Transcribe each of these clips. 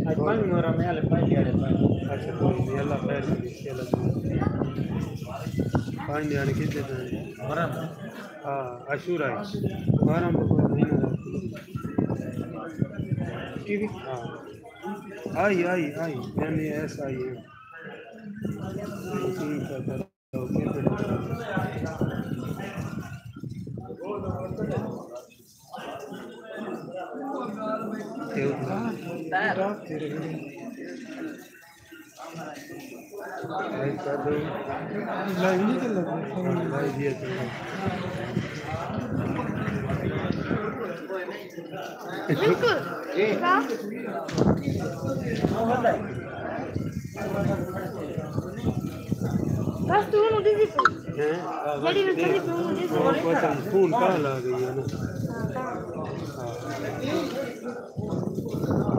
आज पानी मोरा में आले पानी आले पानी अच्छा तो अल्लाह खैर करी अल्लाह पानी आने कितने दिन मोरा हाँ अशूरा बारह महीना टीवी हाँ आई आई आई मैंने ऐसा आई है लाइव नहीं चल रहा बिल्कुल बस तू नु दीदी बड़ी बड़ी तू नु दीदी खून कहाँ ला गई है ना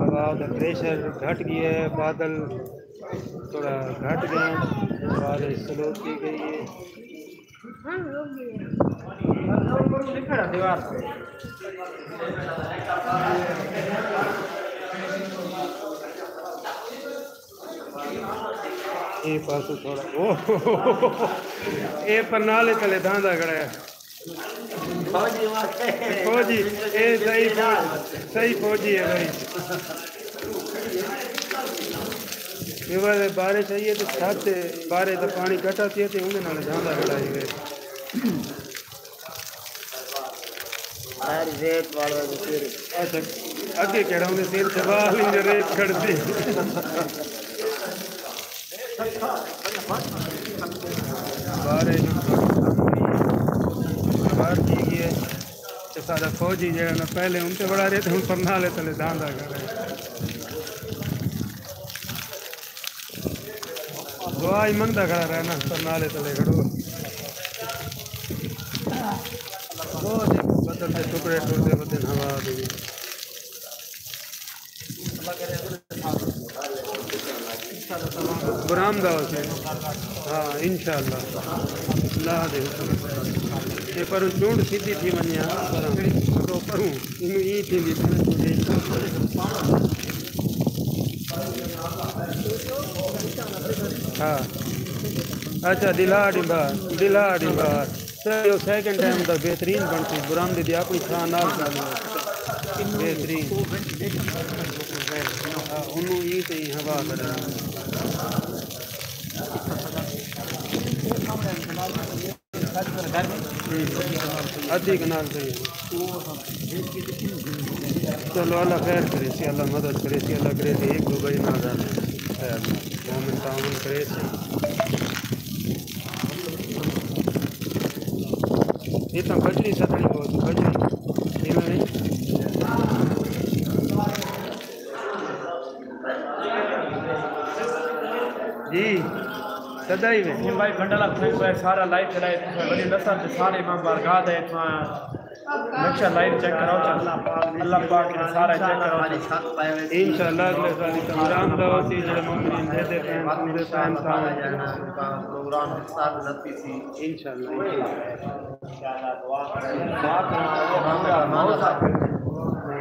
हवा का प्रेशर घट गया है बादल थोड़ा घट गए बारिश स्लो की गई है हां लोग भी खड़ा दीवार ये पास थोड़ा ओ ये पर नाले तले धांधा खड़ा है फौजी ये सही फौजी है भाई ये बार बारिश आई है तो छत बारे तो पानी कटा थी तो उन्हें नाले धांधा खड़ा है रेत वाला सिर अच्छा अगे कड़ा उन्हें सिर से बाल ही रेत खड़ती बारे बाहर की है तो सारा फौजी जो है ना पहले उनसे बड़ा रहते हम पर नाले तले धांधा कर रहे दुआ ही मंगता खड़ा रहा ना पर नाले तले खड़ो वो देखो बदल से टुकड़े टूटते बदल हवा देगी बरामदा से हाँ इंशाल्लाह ला दे ये पर चूंड सीधी थी वनिया तो परूं इन ई थी हाँ अच्छा दिला डिबा सेकंड टाइम तो बेहतरीन बनती बरामदी दी अपनी थां नाल बेहतरीन उन्होंने ये तो हवा कर अद्धी कनाल सही है चलो अल्लाह खैर करे सी अल्लाह मदद करे सी अल्लाह करे सी एक दो भाई ना जाने मोमिन तामन करे सी ये तो बजरी सतनी बहुत बजरी जी सदाई में भाई बंडला सारा लाइव चलाए बड़ी दसन सारे इमाम बारगाह दे नक्शा लाइव चेक कराओ अल्लाह पाक ने सारा चेक कराओ इंशाल्लाह अगले साल इमरान दावती जो मोमिन दे देते हैं पूरे टाइम का प्रोग्राम साथ लगती थी इंशाल्लाह दुआ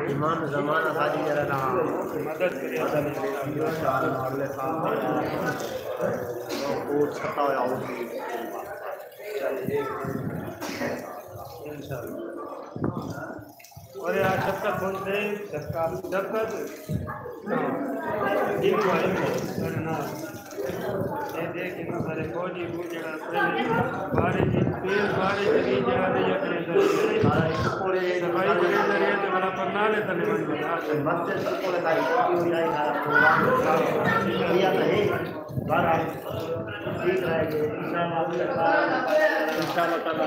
इमाम ज़माना हाजी जरा मदद करे अगले साल कोट छटा या और यार जब तक पहुंचते जब तक ये देख हमारे फौजी जगह बारिश तेज बारिश की जगह ये पूरे सफाई करे जरिए तो बड़ा परनाले तले बन गया बच्चे पूरे का हो जाएगा प्रोग्राम किया है बारह ठीक रहेंगे इंशाल्लाह ताला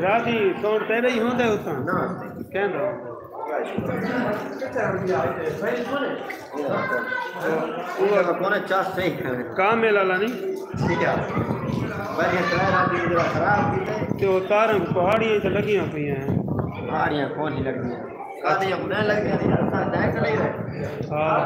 राधी तोड़ तेरे ही होंगे उतना ना कहना काम में लाला नहीं तो तार पहाड़ी तो लगी पी हैं पहाड़ियाँ कौन सी लगी हैं हाँ